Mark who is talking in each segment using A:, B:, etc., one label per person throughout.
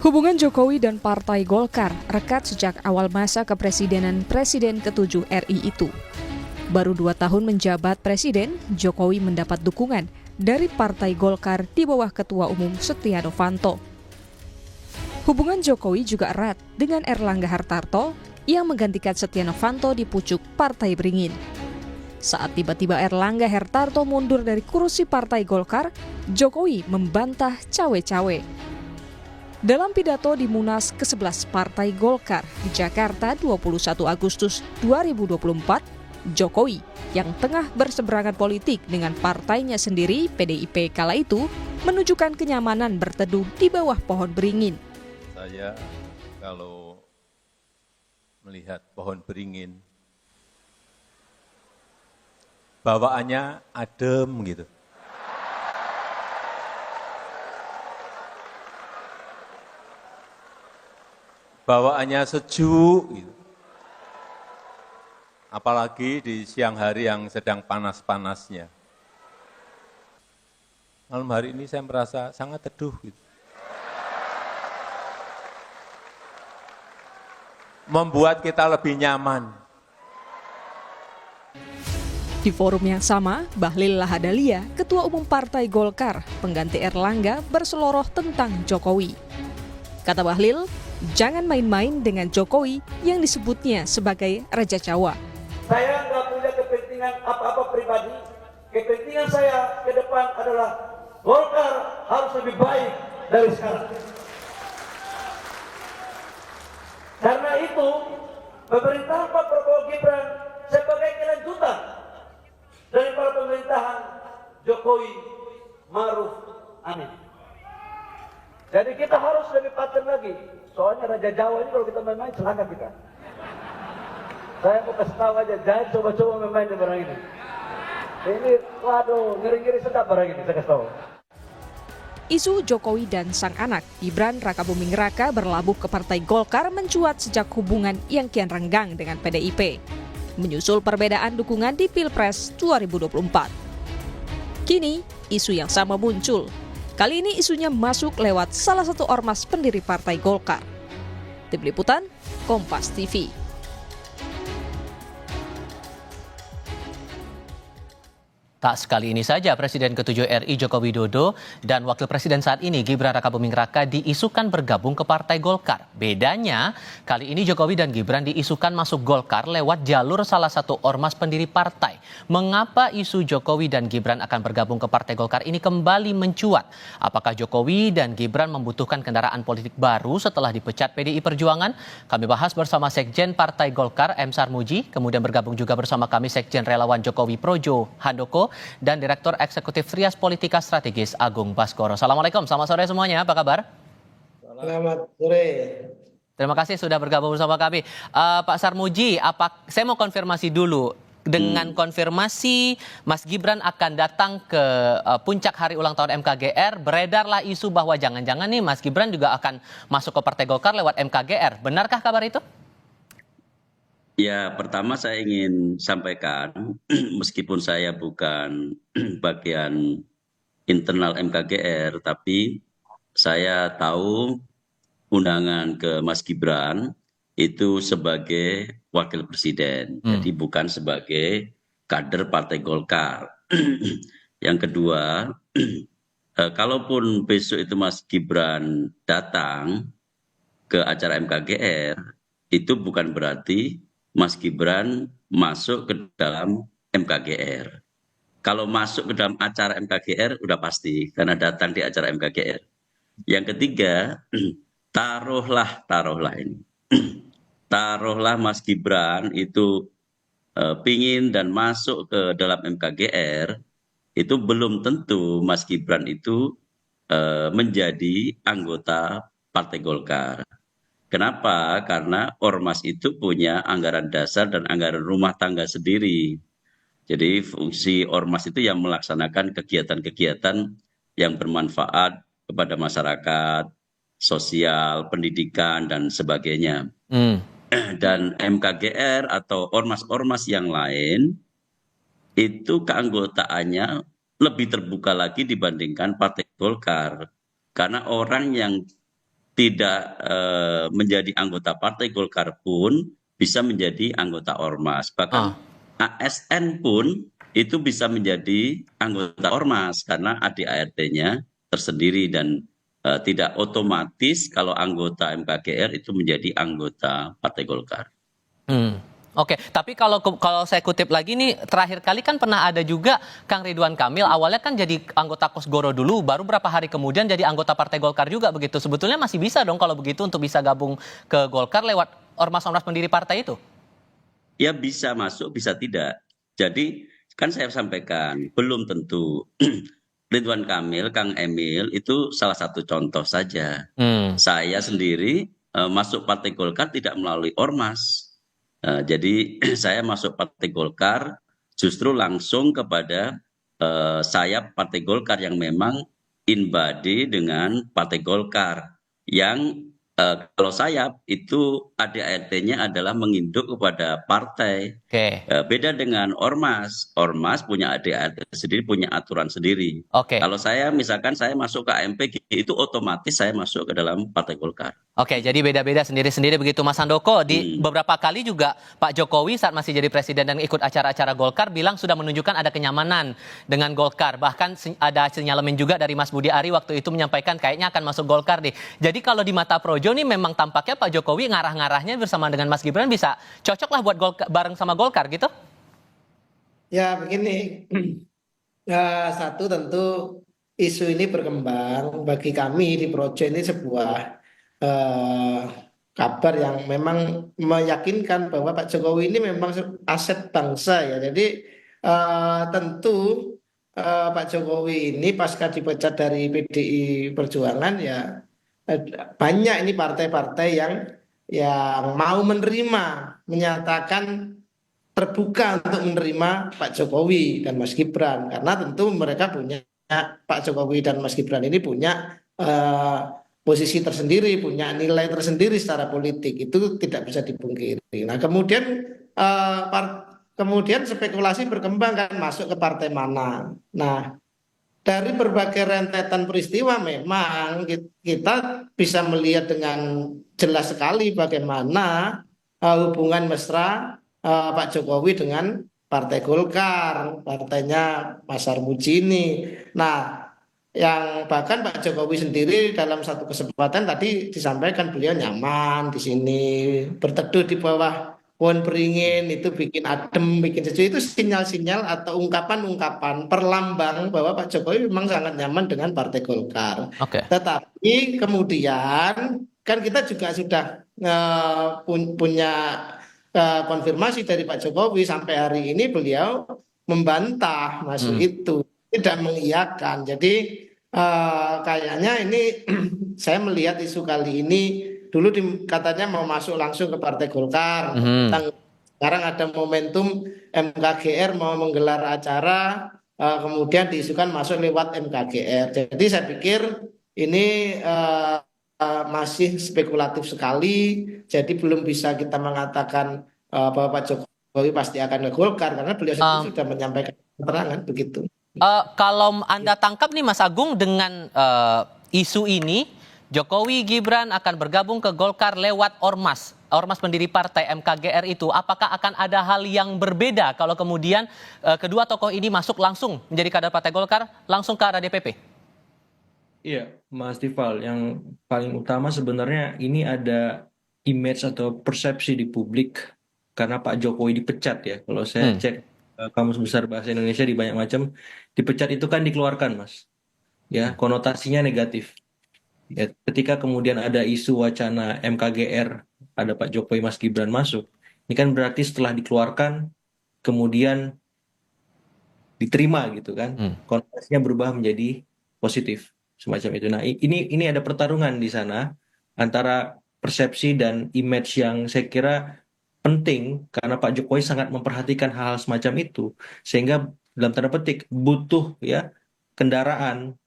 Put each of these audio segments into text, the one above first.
A: Hubungan Jokowi dan Partai Golkar rekat sejak awal masa kepresidenan Presiden ke-7 RI itu. Baru 2 tahun menjabat Presiden, Jokowi mendapat dukungan dari Partai Golkar di bawah Ketua Umum Setia Novanto. Hubungan Jokowi juga erat dengan Erlangga Hartarto yang menggantikan Setia Novanto di pucuk Partai Beringin. Saat tiba-tiba Erlangga Hartarto mundur dari kursi Partai Golkar, Jokowi membantah cawe-cawe. Dalam pidato di Munas ke-11 Partai Golkar di Jakarta 21 Agustus 2024, Jokowi yang tengah berseberangan politik dengan partainya sendiri PDIP kala itu menunjukkan kenyamanan berteduh di bawah pohon beringin.
B: Saya kalau melihat pohon beringin, bawaannya adem gitu. Bawaannya sejuk gitu. Apalagi di siang hari yang sedang panas-panasnya. Malam hari ini saya merasa sangat teduh gitu. Membuat kita lebih nyaman.
A: Di forum yang sama, Bahlil Lahadalia, Ketua Umum Partai Golkar, pengganti Erlangga, berseloroh tentang Jokowi. Kata Bahlil, jangan main-main dengan Jokowi yang disebutnya sebagai Raja Jawa.
C: Saya nggak punya kepentingan apa-apa pribadi. Kepentingan saya ke depan adalah Golkar harus lebih baik dari sekarang. Karena itu, pemerintahan Pak Prabowo Gibran sebagai kelanjutan daripada pemerintahan Jokowi Ma'ruf Amin. Jadi kita harus lebih paten lagi. Soalnya Raja Jawa ini kalau kita main-main celaka kita. Saya mau kasih tahu aja, jangan coba-coba main-main di barang ini. Ini, waduh, ngeri-ngeri sedap barang ini, saya kasih tahu.
A: Isu Jokowi dan sang anak, Gibran Rakabuming Raka berlabuh ke Partai Golkar mencuat sejak hubungan yang kian renggang dengan PDIP. Menyusul perbedaan dukungan di Pilpres 2024. Kini, isu yang sama muncul. Kali ini isunya masuk lewat salah satu ormas pendiri Partai Golkar. Tim Liputan, Kompas TV.
D: Tak sekali ini saja Presiden ke-7 RI Joko Widodo dan Wakil Presiden saat ini Gibran Rakabuming Raka diisukan bergabung ke Partai Golkar. Bedanya, kali ini Jokowi dan Gibran diisukan masuk Golkar lewat jalur salah satu ormas pendiri partai. Mengapa isu Jokowi dan Gibran akan bergabung ke Partai Golkar ini kembali mencuat? Apakah Jokowi dan Gibran membutuhkan kendaraan politik baru setelah dipecat PDI Perjuangan? Kami bahas bersama Sekjen Partai Golkar M. Sarmuji, kemudian bergabung juga bersama kami Sekjen Relawan Jokowi Projo Handoko, dan Direktur Eksekutif Trias Politika Strategis Agung Baskoro. Assalamualaikum, selamat sore semuanya, apa kabar?
C: Selamat sore.
D: Terima kasih sudah bergabung bersama kami. Pak Sarmuji, saya mau konfirmasi dulu. Dengan konfirmasi Mas Gibran akan datang ke puncak hari ulang tahun MKGR, beredarlah isu bahwa jangan-jangan nih Mas Gibran juga akan masuk ke Partai Golkar lewat MKGR. Benarkah kabar itu?
E: Ya, pertama saya ingin sampaikan, meskipun saya bukan bagian internal MKGR, tapi saya tahu undangan ke Mas Gibran itu sebagai wakil presiden, jadi bukan sebagai kader Partai Golkar. Yang kedua, kalaupun besok itu Mas Gibran datang ke acara MKGR, itu bukan berarti Mas Gibran masuk ke dalam MKGR. Kalau masuk ke dalam acara MKGR udah pasti karena datang di acara MKGR. Yang ketiga, taruhlah ini. Taruhlah Mas Gibran itu pingin dan masuk ke dalam MKGR, itu belum tentu Mas Gibran itu menjadi anggota Partai Golkar. Kenapa? Karena ormas itu punya anggaran dasar dan anggaran rumah tangga sendiri. Jadi fungsi ormas itu yang melaksanakan kegiatan-kegiatan yang bermanfaat kepada masyarakat, sosial, pendidikan, dan sebagainya. Dan MKGR atau ormas-ormas yang lain, itu keanggotaannya lebih terbuka lagi dibandingkan Partai Golkar. Karena orang yang tidak menjadi anggota Partai Golkar pun bisa menjadi anggota ormas. Bahkan ASN pun itu bisa menjadi anggota ormas karena ADART-nya tersendiri dan tidak otomatis kalau anggota MKGR itu menjadi anggota Partai Golkar.
D: Oke, tapi kalau saya kutip lagi nih, terakhir kali kan pernah ada juga Kang Ridwan Kamil, awalnya kan jadi anggota Kosgoro dulu, baru berapa hari kemudian jadi anggota Partai Golkar juga begitu. Sebetulnya masih bisa dong kalau begitu untuk bisa gabung ke Golkar lewat ormas-ormas pendiri partai itu?
E: Ya bisa masuk, bisa tidak. Jadi kan saya sampaikan, belum tentu. Ridwan Kamil, Kang Emil itu salah satu contoh saja. Saya sendiri masuk Partai Golkar tidak melalui ormas. Jadi saya masuk Partai Golkar justru langsung kepada sayap Partai Golkar yang memang in-body dengan Partai Golkar. Yang kalau sayap itu ADART-nya adalah menginduk kepada partai.
D: Oke.
E: Beda dengan ormas. Ormas punya ADART sendiri, punya aturan sendiri.
D: Oke.
E: Kalau saya misalkan saya masuk ke AMPG itu otomatis saya masuk ke dalam Partai Golkar.
D: Oke, jadi beda-beda sendiri-sendiri begitu Mas Handoko. Di beberapa kali juga Pak Jokowi saat masih jadi presiden dan ikut acara-acara Golkar bilang sudah menunjukkan ada kenyamanan dengan Golkar. Bahkan ada sinyalemen juga dari Mas Budi Ari waktu itu menyampaikan kayaknya akan masuk Golkar nih. Jadi kalau di mata Projo nih memang tampaknya Pak Jokowi ngarah-ngarahnya bersama dengan Mas Gibran bisa cocok lah buat bareng sama Golkar gitu?
F: Ya begini, satu tentu isu ini berkembang bagi kami di Projo ini sebuah eh, kabar yang memang meyakinkan bahwa Pak Jokowi ini memang aset bangsa ya. Jadi tentu Pak Jokowi ini pasca dipecat dari PDI Perjuangan ya banyak ini partai-partai yang mau menerima, menyatakan terbuka untuk menerima Pak Jokowi dan Mas Gibran karena tentu mereka punya Pak Jokowi dan Mas Gibran ini punya posisi tersendiri, punya nilai tersendiri secara politik itu tidak bisa dipungkiri. Nah kemudian spekulasi berkembang kan masuk ke partai mana. Nah dari berbagai rentetan peristiwa memang kita bisa melihat dengan jelas sekali bagaimana hubungan mesra Pak Jokowi dengan Partai Golkar, partainya Mas Sarmudjini. Nah, yang bahkan Pak Jokowi sendiri dalam satu kesempatan tadi disampaikan beliau nyaman di sini, berteduh di bawah pohon beringin, itu bikin adem, bikin sejuk. Itu sinyal-sinyal atau ungkapan-ungkapan perlambang bahwa Pak Jokowi memang sangat nyaman dengan Partai Golkar.
D: Oke.
F: Tetapi kemudian kan kita juga sudah punya konfirmasi dari Pak Jokowi sampai hari ini beliau membantah masuk itu, tidak mengiyakan. Jadi kayaknya ini saya melihat isu kali ini dulu katanya mau masuk langsung ke Partai Golkar. Sekarang ada momentum MKGR mau menggelar acara, kemudian diisukan masuk lewat MKGR. Jadi saya pikir ini masih spekulatif sekali, jadi belum bisa kita mengatakan bahwa Pak Jokowi pasti akan ke Golkar karena beliau sendiri sudah menyampaikan keterangan begitu.
D: Kalau Anda tangkap nih Mas Agung dengan isu ini, Jokowi Gibran akan bergabung ke Golkar lewat ormas pendiri partai MKGR itu, apakah akan ada hal yang berbeda kalau kemudian kedua tokoh ini masuk langsung menjadi kader Partai Golkar langsung ke arah DPP?
G: Iya, Mas Tifal, yang paling utama sebenarnya ini ada image atau persepsi di publik karena Pak Jokowi dipecat ya. Kalau saya cek Kamus Besar Bahasa Indonesia di banyak macam, dipecat itu kan dikeluarkan, Mas. Ya, konotasinya negatif. Ya, ketika kemudian ada isu wacana MKGR, ada Pak Jokowi Mas Gibran masuk, ini kan berarti setelah dikeluarkan kemudian diterima gitu kan. Konotasinya berubah menjadi positif. Semacam itu. Nah, ini ada pertarungan di sana antara persepsi dan image yang saya kira penting karena Pak Jokowi sangat memperhatikan hal-hal semacam itu sehingga dalam tanda petik butuh ya kendaraan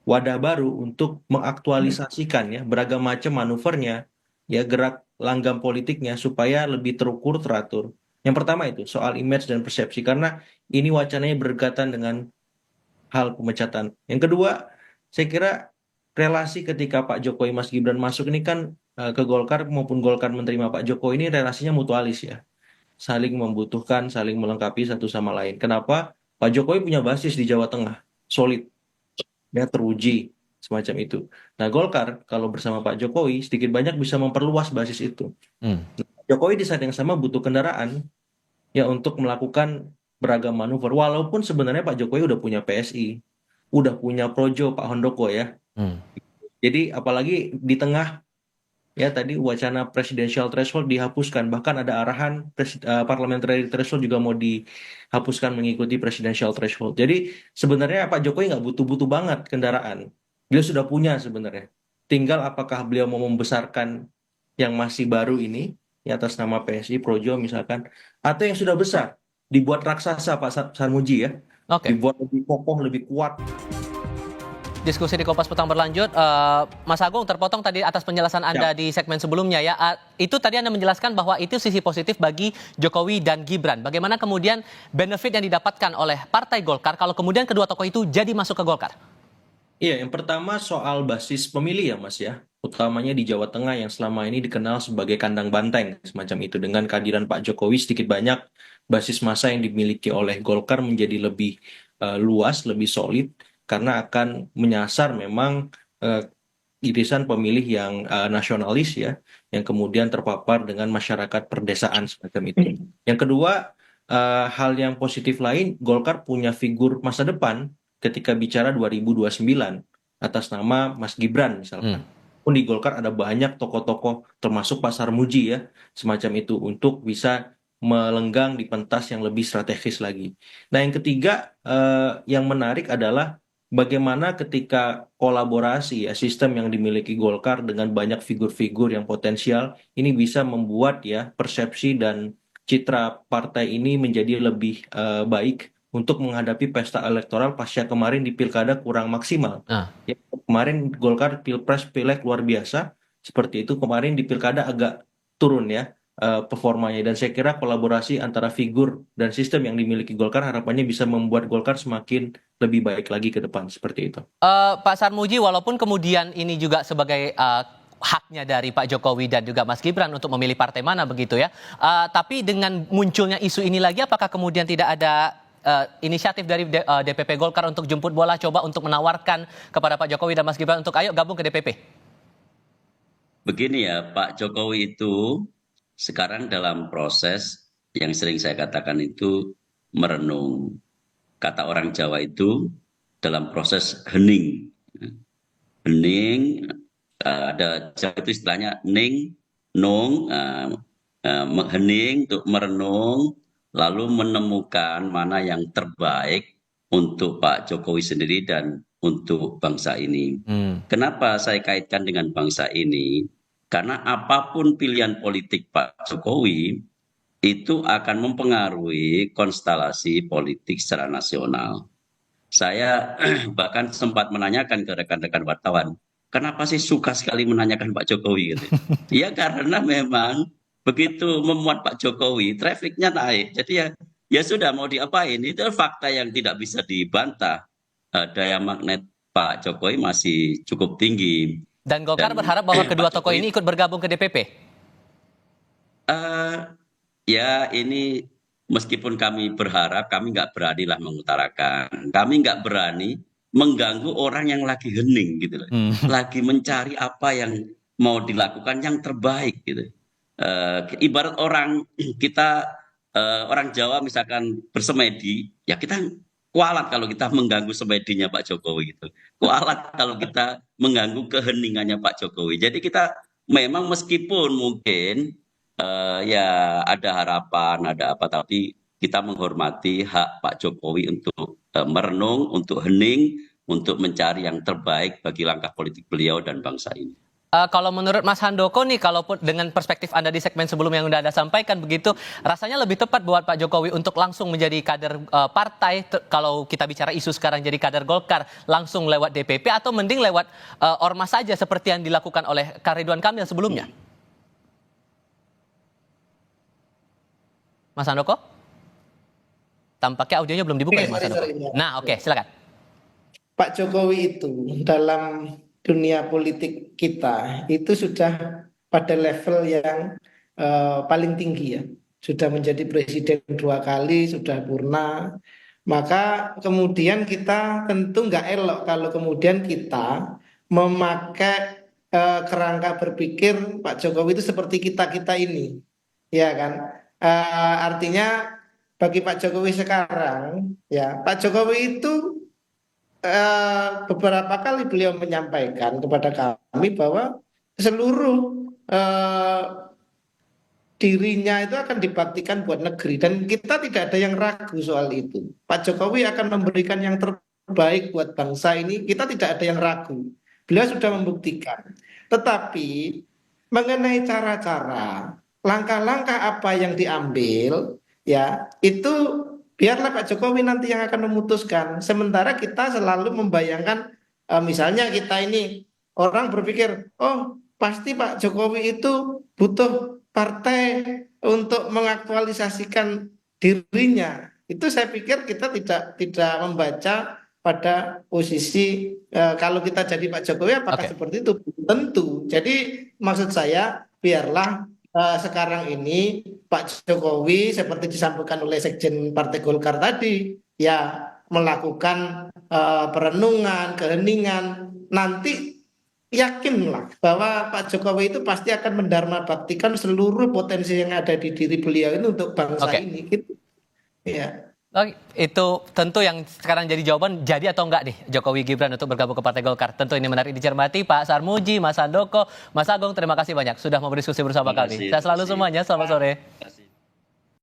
G: wadah baru untuk mengaktualisasikan ya beragam macam manuvernya ya gerak langgam politiknya supaya lebih terukur teratur. Yang pertama itu soal image dan persepsi karena ini wacananya berdekatan dengan hal pemecatan. Yang kedua saya kira relasi ketika Pak Jokowi Mas Gibran masuk ini kan ke Golkar maupun Golkar menerima Pak Jokowi ini relasinya mutualis ya. Saling membutuhkan, saling melengkapi satu sama lain. Kenapa? Pak Jokowi punya basis di Jawa Tengah, solid, ya teruji, semacam itu. Nah Golkar kalau bersama Pak Jokowi sedikit banyak bisa memperluas basis itu.
D: Hmm.
G: Jokowi di saat yang sama butuh kendaraan ya untuk melakukan beragam manuver. Walaupun sebenarnya Pak Jokowi udah punya PSI, udah punya Projo Pak Handoko ya.
D: Hmm.
G: Jadi apalagi di tengah ya tadi wacana presidential threshold dihapuskan, bahkan ada arahan parliamentary threshold juga mau dihapuskan mengikuti presidential threshold. Jadi sebenarnya Pak Jokowi nggak butuh-butuh banget kendaraan. Beliau sudah punya sebenarnya. Tinggal apakah beliau mau membesarkan yang masih baru ini ya atas nama PSI Projo misalkan, atau yang sudah besar dibuat raksasa Pak Sarmuji ya,
D: Oke.
G: dibuat lebih kokoh, lebih kuat.
D: Diskusi di Kompas Petang berlanjut. Mas Agung, terpotong tadi atas penjelasan Anda di segmen sebelumnya ya. Itu tadi Anda menjelaskan bahwa itu sisi positif bagi Jokowi dan Gibran. Bagaimana kemudian benefit yang didapatkan oleh Partai Golkar kalau kemudian kedua tokoh itu jadi masuk ke Golkar?
G: Iya, yang pertama soal basis pemilih ya Mas ya. Utamanya di Jawa Tengah yang selama ini dikenal sebagai kandang banteng semacam itu. Dengan kehadiran Pak Jokowi sedikit banyak basis massa yang dimiliki oleh Golkar menjadi lebih luas, lebih solid karena akan menyasar memang irisan pemilih yang nasionalis ya, yang kemudian terpapar dengan masyarakat perdesaan semacam itu. Yang kedua, hal yang positif lain, Golkar punya figur masa depan ketika bicara 2029 atas nama Mas Gibran misalkan. Pun di Golkar ada banyak tokoh-tokoh termasuk Pak Sarmuji ya, semacam itu untuk bisa melenggang di pentas yang lebih strategis lagi. Nah, yang ketiga yang menarik adalah bagaimana ketika kolaborasi ya sistem yang dimiliki Golkar dengan banyak figur-figur yang potensial ini bisa membuat ya persepsi dan citra partai ini menjadi lebih baik untuk menghadapi pesta elektoral pasca kemarin di pilkada kurang maksimal. Ya, kemarin Golkar pilpres pileg luar biasa seperti itu, kemarin di pilkada agak turun ya performanya, dan saya kira kolaborasi antara figur dan sistem yang dimiliki Golkar harapannya bisa membuat Golkar semakin lebih baik lagi ke depan seperti itu.
D: Pak Sarmuji, walaupun kemudian ini juga sebagai haknya dari Pak Jokowi dan juga Mas Gibran untuk memilih partai mana begitu ya, tapi dengan munculnya isu ini lagi, apakah kemudian tidak ada inisiatif dari DPP Golkar untuk jemput bola, coba untuk menawarkan kepada Pak Jokowi dan Mas Gibran untuk ayo gabung ke DPP?
E: Begini ya, Pak Jokowi itu sekarang dalam proses yang sering saya katakan itu merenung. Kata orang Jawa itu dalam proses hening. Hening, ada itu istilahnya ning, nung, hening untuk merenung, lalu menemukan mana yang terbaik untuk Pak Jokowi sendiri dan untuk bangsa ini. Kenapa saya kaitkan dengan bangsa ini? Karena apapun pilihan politik Pak Jokowi, itu akan mempengaruhi konstelasi politik secara nasional. Saya bahkan sempat menanyakan ke rekan-rekan wartawan, kenapa sih suka sekali menanyakan Pak Jokowi gitu? Ya karena memang begitu memuat Pak Jokowi, trafiknya naik. Jadi ya sudah mau diapain? Itu fakta yang tidak bisa dibantah. Daya magnet Pak Jokowi masih cukup tinggi.
D: Dan Golkar berharap bahwa kedua tokoh ini ikut bergabung ke DPP?
E: Ya ini meskipun kami berharap, kami nggak beranilah mengutarakan. Kami nggak berani mengganggu orang yang lagi hening gitu loh. Lagi mencari apa yang mau dilakukan yang terbaik gitu. Ibarat orang kita, orang Jawa misalkan bersemedi, ya kita kualat kalau kita mengganggu semedinya Pak Jokowi gitu. Kualat kalau kita mengganggu keheningannya Pak Jokowi. Jadi kita memang meskipun mungkin ya ada harapan, ada apa, tapi kita menghormati hak Pak Jokowi untuk merenung, untuk hening, untuk mencari yang terbaik bagi langkah politik beliau dan bangsa ini.
D: Kalau menurut Mas Handoko nih, kalau dengan perspektif Anda di segmen sebelum yang sudah Anda sampaikan begitu, rasanya lebih tepat buat Pak Jokowi untuk langsung menjadi kader partai, kalau kita bicara isu sekarang jadi kader Golkar, langsung lewat DPP, atau mending lewat ormas saja seperti yang dilakukan oleh Kak Ridwan Kamil sebelumnya? Mas Handoko? Tampaknya audionya belum dibuka ya Mas Handoko. Nah, oke, silakan.
F: Pak Jokowi itu dalam dunia politik kita itu sudah pada level yang paling tinggi ya. Sudah menjadi presiden 2 kali, sudah purna. Maka kemudian kita tentu nggak elok kalau kemudian kita memakai kerangka berpikir Pak Jokowi itu seperti kita-kita ini. Ya kan? Artinya bagi Pak Jokowi sekarang, ya Pak Jokowi itu beberapa kali beliau menyampaikan kepada kami bahwa seluruh dirinya itu akan dibaktikan buat negeri dan kita tidak ada yang ragu soal itu. Pak Jokowi akan memberikan yang terbaik buat bangsa ini, kita tidak ada yang ragu. Beliau sudah membuktikan. Tetapi mengenai cara-cara, langkah-langkah apa yang diambil, ya itu biarlah Pak Jokowi nanti yang akan memutuskan. Sementara kita selalu membayangkan, misalnya kita ini orang berpikir, oh pasti Pak Jokowi itu butuh partai untuk mengaktualisasikan dirinya. Itu saya pikir kita tidak membaca pada posisi kalau kita jadi Pak Jokowi apakah
D: Oke.
F: seperti itu? Belum tentu. Jadi maksud saya biarlah sekarang ini Pak Jokowi seperti disampaikan oleh Sekjen Partai Golkar tadi ya melakukan perenungan, keheningan, nanti yakinlah bahwa Pak Jokowi itu pasti akan mendharma baktikan seluruh potensi yang ada di diri beliau ini untuk bangsa
D: Oke.
F: ini gitu. Ya.
D: Oke, itu tentu yang sekarang jadi jawaban, jadi atau enggak nih Jokowi Gibran untuk bergabung ke Partai Golkar. Tentu ini menarik dicermati. Pak Sarmuji, Mas Handoko, Mas Agung, terima kasih banyak sudah mau berdiskusi bersama
E: Terima
D: kami.
E: kasih,
D: Saya selalu
E: terima kasih.
D: semuanya, selamat sore.
E: Terima kasih.